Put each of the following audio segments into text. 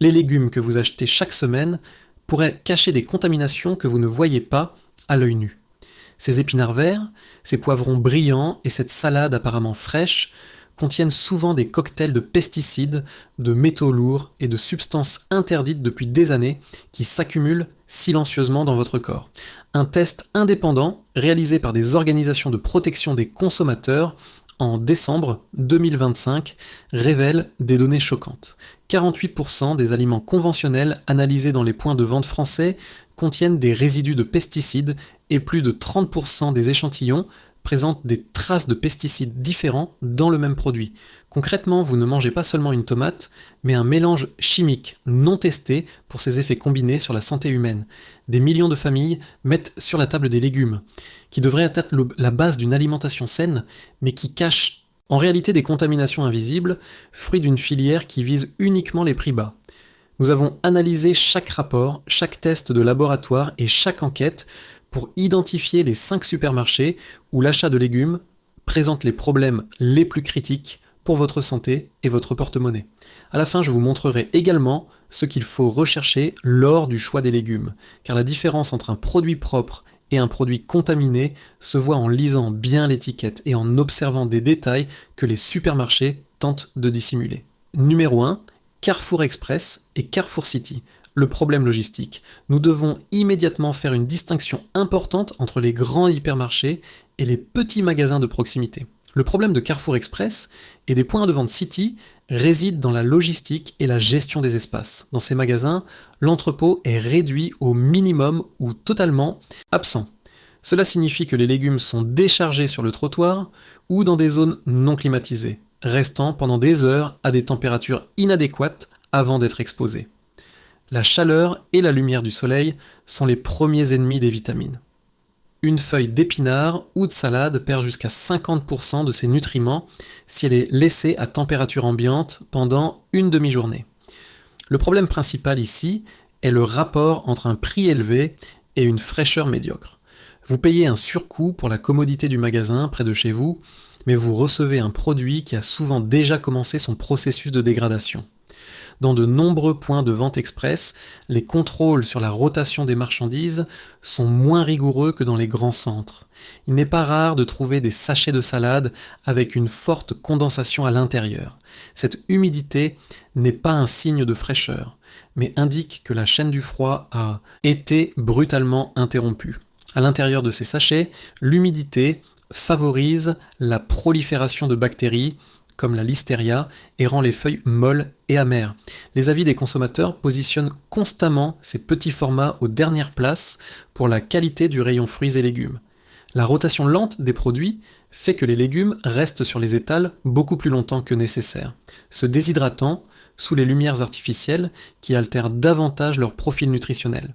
Les légumes que vous achetez chaque semaine pourraient cacher des contaminations que vous ne voyez pas à l'œil nu. Ces épinards verts, ces poivrons brillants et cette salade apparemment fraîche contiennent souvent des cocktails de pesticides, de métaux lourds et de substances interdites depuis des années qui s'accumulent silencieusement dans votre corps. Un test indépendant réalisé par des organisations de protection des consommateurs en décembre 2025 révèle des données choquantes. 48% des aliments conventionnels analysés dans les points de vente français contiennent des résidus de pesticides et plus de 30% des échantillons présentent des traces de pesticides différents dans le même produit. Concrètement, vous ne mangez pas seulement une tomate, mais un mélange chimique non testé pour ses effets combinés sur la santé humaine. Des millions de familles mettent sur la table des légumes, qui devraient être la base d'une alimentation saine, mais qui cachent en réalité des contaminations invisibles, fruits d'une filière qui vise uniquement les prix bas. Nous avons analysé chaque rapport, chaque test de laboratoire et chaque enquête pour identifier les 5 supermarchés où l'achat de légumes présente les problèmes les plus critiques pour votre santé et votre porte-monnaie. À la fin, je vous montrerai également ce qu'il faut rechercher lors du choix des légumes, car la différence entre un produit propre et un produit contaminé se voit en lisant bien l'étiquette et en observant des détails que les supermarchés tentent de dissimuler. Numéro 1, Carrefour Express et Carrefour City. Le problème logistique. Nous devons immédiatement faire une distinction importante entre les grands hypermarchés et les petits magasins de proximité. Le problème de Carrefour Express et des points de vente City réside dans la logistique et la gestion des espaces. Dans ces magasins, l'entrepôt est réduit au minimum ou totalement absent. Cela signifie que les légumes sont déchargés sur le trottoir ou dans des zones non climatisées, restant pendant des heures à des températures inadéquates avant d'être exposés. La chaleur et la lumière du soleil sont les premiers ennemis des vitamines. Une feuille d'épinard ou de salade perd jusqu'à 50% de ses nutriments si elle est laissée à température ambiante pendant une demi-journée. Le problème principal ici est le rapport entre un prix élevé et une fraîcheur médiocre. Vous payez un surcoût pour la commodité du magasin près de chez vous, mais vous recevez un produit qui a souvent déjà commencé son processus de dégradation. Dans de nombreux points de vente express, les contrôles sur la rotation des marchandises sont moins rigoureux que dans les grands centres. Il n'est pas rare de trouver des sachets de salade avec une forte condensation à l'intérieur. Cette humidité n'est pas un signe de fraîcheur, mais indique que la chaîne du froid a été brutalement interrompue. À l'intérieur de ces sachets, l'humidité favorise la prolifération de bactéries, comme la listeria, et rend les feuilles molles et amères. Les avis des consommateurs positionnent constamment ces petits formats aux dernières places pour la qualité du rayon fruits et légumes. La rotation lente des produits fait que les légumes restent sur les étals beaucoup plus longtemps que nécessaire, se déshydratant sous les lumières artificielles qui altèrent davantage leur profil nutritionnel.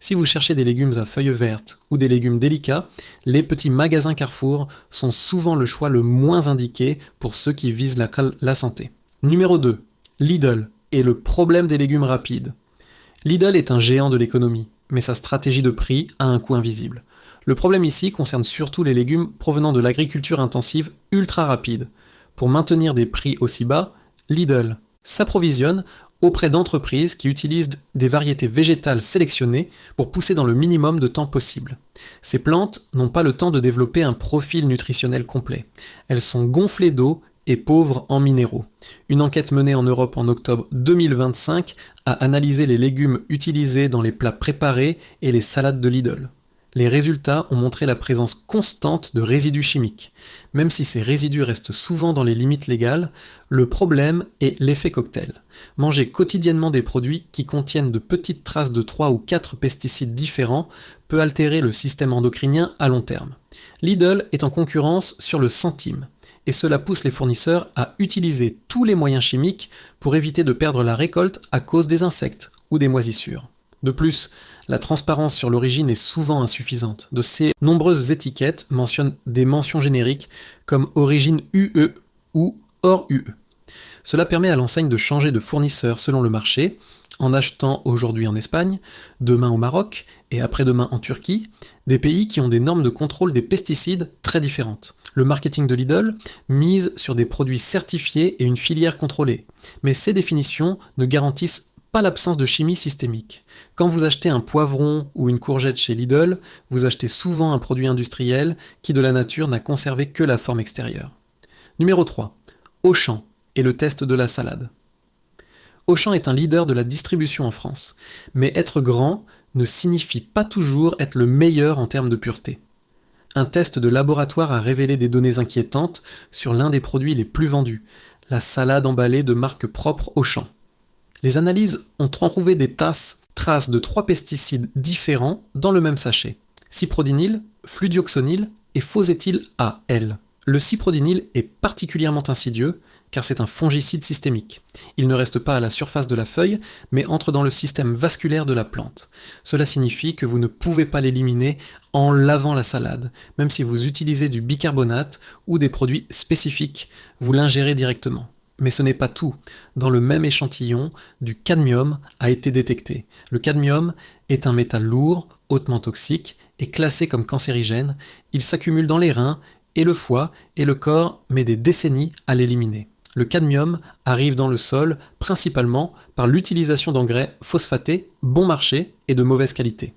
Si vous cherchez des légumes à feuilles vertes ou des légumes délicats, les petits magasins Carrefour sont souvent le choix le moins indiqué pour ceux qui visent la santé. Numéro 2. Lidl et le problème des légumes rapides. Lidl est un géant de l'économie, mais sa stratégie de prix a un coût invisible. Le problème ici concerne surtout les légumes provenant de l'agriculture intensive ultra rapide. Pour maintenir des prix aussi bas, Lidl s'approvisionne auprès d'entreprises qui utilisent des variétés végétales sélectionnées pour pousser dans le minimum de temps possible. Ces plantes n'ont pas le temps de développer un profil nutritionnel complet. Elles sont gonflées d'eau et pauvres en minéraux. Une enquête menée en Europe en octobre 2025 a analysé les légumes utilisés dans les plats préparés et les salades de Lidl. Les résultats ont montré la présence constante de résidus chimiques. Même si ces résidus restent souvent dans les limites légales, le problème est l'effet cocktail. Manger quotidiennement des produits qui contiennent de petites traces de 3 ou 4 pesticides différents peut altérer le système endocrinien à long terme. Lidl est en concurrence sur le centime, et cela pousse les fournisseurs à utiliser tous les moyens chimiques pour éviter de perdre la récolte à cause des insectes ou des moisissures. De plus, la transparence sur l'origine est souvent insuffisante. De ces nombreuses étiquettes mentionnent des mentions génériques comme origine UE ou hors UE. Cela permet à l'enseigne de changer de fournisseur selon le marché, en achetant aujourd'hui en Espagne, demain au Maroc et après-demain en Turquie, des pays qui ont des normes de contrôle des pesticides très différentes. Le marketing de Lidl mise sur des produits certifiés et une filière contrôlée, mais ces définitions ne garantissent pas l'absence de chimie systémique. Quand vous achetez un poivron ou une courgette chez Lidl, vous achetez souvent un produit industriel qui de la nature n'a conservé que la forme extérieure. Numéro 3. Auchan et le test de la salade. Auchan est un leader de la distribution en France, mais être grand ne signifie pas toujours être le meilleur en termes de pureté. Un test de laboratoire a révélé des données inquiétantes sur l'un des produits les plus vendus, la salade emballée de marque propre Auchan. Les analyses ont trouvé des traces de 3 pesticides différents dans le même sachet. Cyprodinyl, fludioxonil et phosétyl-AL. Le cyprodinyl est particulièrement insidieux car c'est un fongicide systémique. Il ne reste pas à la surface de la feuille, mais entre dans le système vasculaire de la plante. Cela signifie que vous ne pouvez pas l'éliminer en lavant la salade. Même si vous utilisez du bicarbonate ou des produits spécifiques, vous l'ingérez directement. Mais ce n'est pas tout. Dans le même échantillon, du cadmium a été détecté. Le cadmium est un métal lourd, hautement toxique et classé comme cancérigène. Il s'accumule dans les reins et le foie et le corps met des décennies à l'éliminer. Le cadmium arrive dans le sol principalement par l'utilisation d'engrais phosphatés, bon marché et de mauvaise qualité.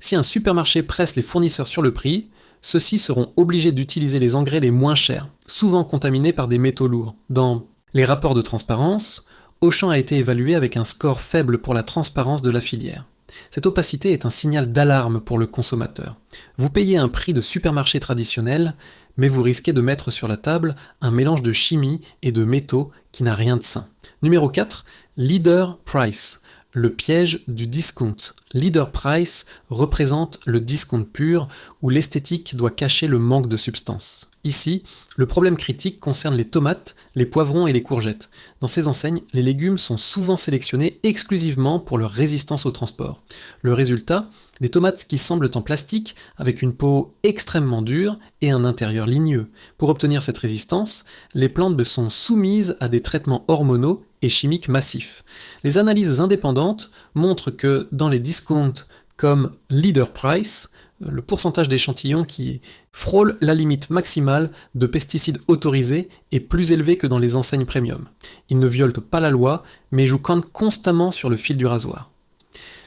Si un supermarché presse les fournisseurs sur le prix, ceux-ci seront obligés d'utiliser les engrais les moins chers, souvent contaminés par des métaux lourds. Dans les rapports de transparence, Auchan a été évalué avec un score faible pour la transparence de la filière. Cette opacité est un signal d'alarme pour le consommateur. Vous payez un prix de supermarché traditionnel, mais vous risquez de mettre sur la table un mélange de chimie et de métaux qui n'a rien de sain. Numéro 4, Leader Price, le piège du discount. Leader Price représente le discount pur où l'esthétique doit cacher le manque de substance. Ici, le problème critique concerne les tomates, les poivrons et les courgettes. Dans ces enseignes, les légumes sont souvent sélectionnés exclusivement pour leur résistance au transport. Le résultat, des tomates qui semblent en plastique avec une peau extrêmement dure et un intérieur ligneux. Pour obtenir cette résistance, les plantes sont soumises à des traitements hormonaux et chimiques massifs. Les analyses indépendantes montrent que dans les discounts comme Leader Price, le pourcentage d'échantillons qui frôle la limite maximale de pesticides autorisés est plus élevé que dans les enseignes premium. Ils ne violent pas la loi, mais jouent constamment sur le fil du rasoir.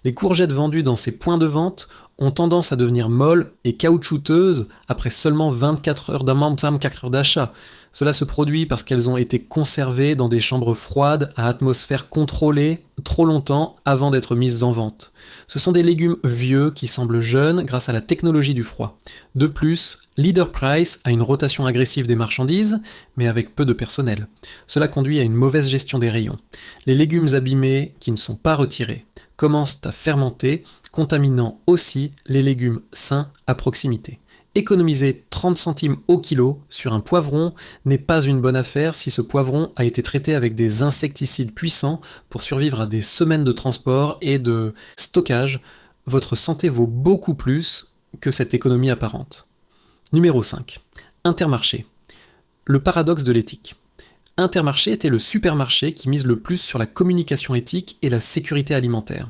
Les courgettes vendues dans ces points de vente ont tendance à devenir molles et caoutchouteuses après seulement 24 heures d'achat. Cela se produit parce qu'elles ont été conservées dans des chambres froides à atmosphère contrôlée trop longtemps avant d'être mises en vente. Ce sont des légumes vieux qui semblent jeunes grâce à la technologie du froid. De plus, Leader Price a une rotation agressive des marchandises, mais avec peu de personnel. Cela conduit à une mauvaise gestion des rayons. Les légumes abîmés qui ne sont pas retirés commencent à fermenter, contaminant aussi les légumes sains à proximité. Économiser 30 centimes au kilo sur un poivron n'est pas une bonne affaire si ce poivron a été traité avec des insecticides puissants pour survivre à des semaines de transport et de stockage. Votre santé vaut beaucoup plus que cette économie apparente. Numéro 5. Intermarché. Le paradoxe de l'éthique. Intermarché était le supermarché qui mise le plus sur la communication éthique et la sécurité alimentaire.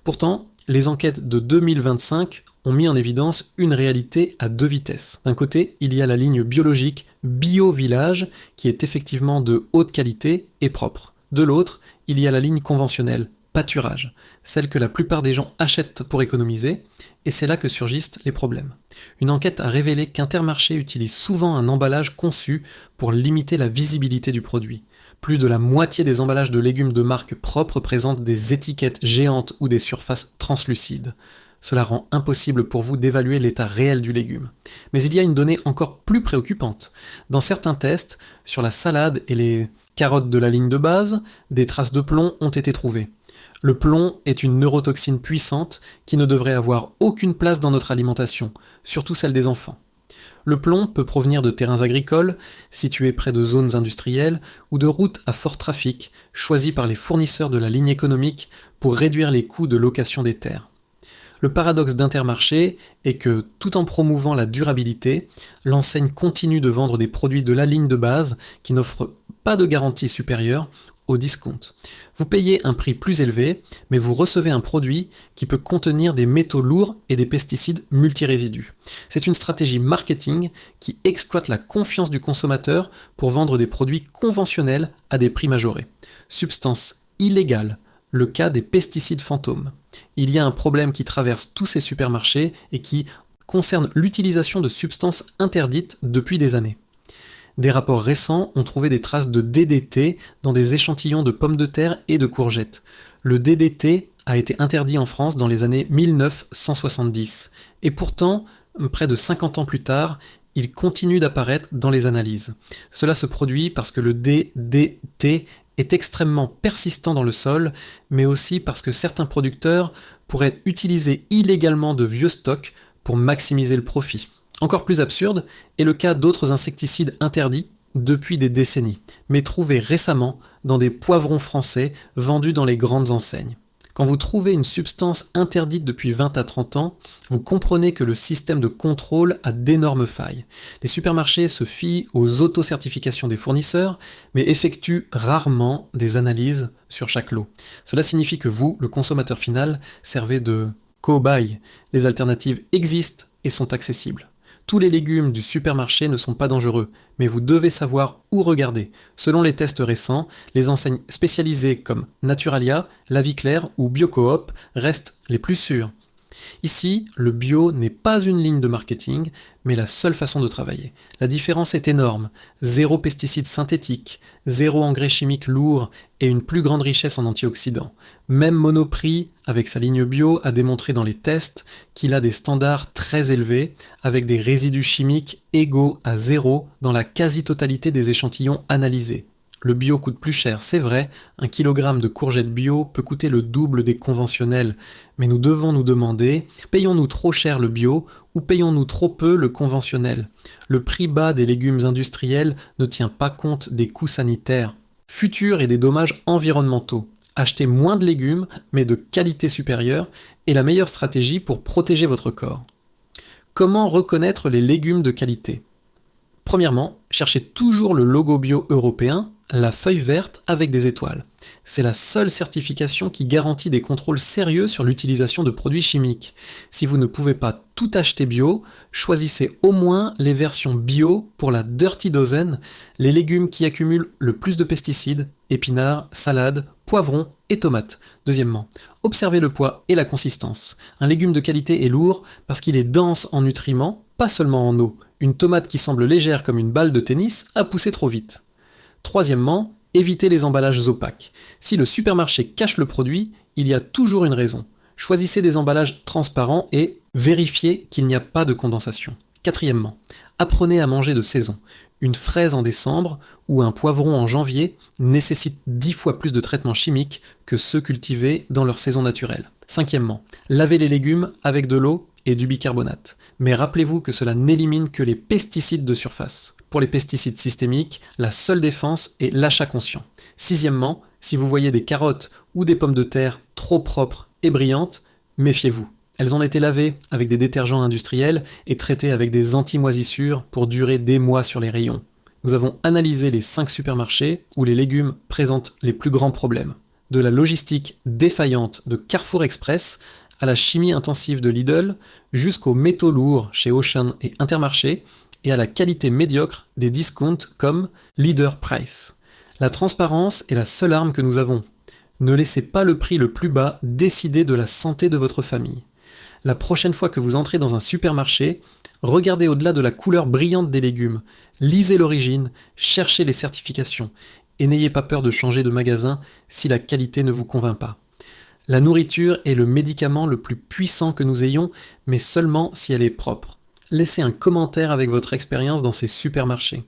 Pourtant, les enquêtes de 2025 ont mis en évidence une réalité à 2 vitesses. D'un côté, il y a la ligne biologique Bio Village, qui est effectivement de haute qualité et propre. De l'autre, il y a la ligne conventionnelle Pâturage, celle que la plupart des gens achètent pour économiser, et c'est là que surgissent les problèmes. Une enquête a révélé qu'Intermarché utilise souvent un emballage conçu pour limiter la visibilité du produit. Plus de la moitié des emballages de légumes de marque propre présentent des étiquettes géantes ou des surfaces translucides. Cela rend impossible pour vous d'évaluer l'état réel du légume. Mais il y a une donnée encore plus préoccupante. Dans certains tests, sur la salade et les carottes de la ligne de base, des traces de plomb ont été trouvées. Le plomb est une neurotoxine puissante qui ne devrait avoir aucune place dans notre alimentation, surtout celle des enfants. Le plomb peut provenir de terrains agricoles, situés près de zones industrielles ou de routes à fort trafic, choisies par les fournisseurs de la ligne économique pour réduire les coûts de location des terres. Le paradoxe d'Intermarché est que, tout en promouvant la durabilité, l'enseigne continue de vendre des produits de la ligne de base qui n'offrent pas de garantie supérieure au discount. Vous payez un prix plus élevé, mais vous recevez un produit qui peut contenir des métaux lourds et des pesticides multirésidus. C'est une stratégie marketing qui exploite la confiance du consommateur pour vendre des produits conventionnels à des prix majorés. Substances illégales, le cas des pesticides fantômes. Il y a un problème qui traverse tous ces supermarchés et qui concerne l'utilisation de substances interdites depuis des années. Des rapports récents ont trouvé des traces de DDT dans des échantillons de pommes de terre et de courgettes. Le DDT a été interdit en France dans les années 1970. Et pourtant, près de 50 ans plus tard, il continue d'apparaître dans les analyses. Cela se produit parce que le DDT est extrêmement persistant dans le sol, mais aussi parce que certains producteurs pourraient utiliser illégalement de vieux stocks pour maximiser le profit. Encore plus absurde est le cas d'autres insecticides interdits depuis des décennies, mais trouvés récemment dans des poivrons français vendus dans les grandes enseignes. Quand vous trouvez une substance interdite depuis 20 à 30 ans, vous comprenez que le système de contrôle a d'énormes failles. Les supermarchés se fient aux autocertifications des fournisseurs, mais effectuent rarement des analyses sur chaque lot. Cela signifie que vous, le consommateur final, servez de cobaye. Les alternatives existent et sont accessibles. Tous les légumes du supermarché ne sont pas dangereux, mais vous devez savoir où regarder. Selon les tests récents, les enseignes spécialisées comme Naturalia, La Vie Claire ou Biocoop restent les plus sûres. Ici, le bio n'est pas une ligne de marketing, mais la seule façon de travailler. La différence est énorme. 0 pesticides synthétiques, 0 engrais chimiques lourds et une plus grande richesse en antioxydants. Même Monoprix, avec sa ligne bio, a démontré dans les tests qu'il a des standards très élevés, avec des résidus chimiques égaux à 0 dans la quasi-totalité des échantillons analysés. Le bio coûte plus cher, c'est vrai, 1 kg de courgettes bio peut coûter le double des conventionnels, mais nous devons nous demander, payons-nous trop cher le bio ou payons-nous trop peu le conventionnel? Le prix bas des légumes industriels ne tient pas compte des coûts sanitaires, futurs et des dommages environnementaux. Achetez moins de légumes, mais de qualité supérieure, est la meilleure stratégie pour protéger votre corps. Comment reconnaître les légumes de qualité? Premièrement, cherchez toujours le logo bio européen, la feuille verte avec des étoiles. C'est la seule certification qui garantit des contrôles sérieux sur l'utilisation de produits chimiques. Si vous ne pouvez pas tout acheter bio, choisissez au moins les versions bio pour la Dirty Dozen, les légumes qui accumulent le plus de pesticides, épinards, salades, poivrons et tomates. Deuxièmement, observez le poids et la consistance. Un légume de qualité est lourd parce qu'il est dense en nutriments, pas seulement en eau. Une tomate qui semble légère comme une balle de tennis a poussé trop vite. Troisièmement, évitez les emballages opaques. Si le supermarché cache le produit, il y a toujours une raison. Choisissez des emballages transparents et vérifiez qu'il n'y a pas de condensation. Quatrièmement, apprenez à manger de saison. Une fraise en décembre ou un poivron en janvier nécessitent 10 fois plus de traitements chimiques que ceux cultivés dans leur saison naturelle. Cinquièmement, lavez les légumes avec de l'eau et du bicarbonate. Mais rappelez-vous que cela n'élimine que les pesticides de surface. Pour les pesticides systémiques, la seule défense est l'achat conscient. Sixièmement, si vous voyez des carottes ou des pommes de terre trop propres et brillantes, méfiez-vous. Elles ont été lavées avec des détergents industriels et traitées avec des anti-moisissures pour durer des mois sur les rayons. Nous avons analysé les 5 supermarchés où les légumes présentent les plus grands problèmes. De la logistique défaillante de Carrefour Express à la chimie intensive de Lidl, jusqu'aux métaux lourds chez Auchan et Intermarché, et à la qualité médiocre des discounts comme Leader Price. La transparence est la seule arme que nous avons. Ne laissez pas le prix le plus bas décider de la santé de votre famille. La prochaine fois que vous entrez dans un supermarché, regardez au-delà de la couleur brillante des légumes, lisez l'origine, cherchez les certifications, et n'ayez pas peur de changer de magasin si la qualité ne vous convainc pas. La nourriture est le médicament le plus puissant que nous ayons, mais seulement si elle est propre. Laissez un commentaire avec votre expérience dans ces supermarchés.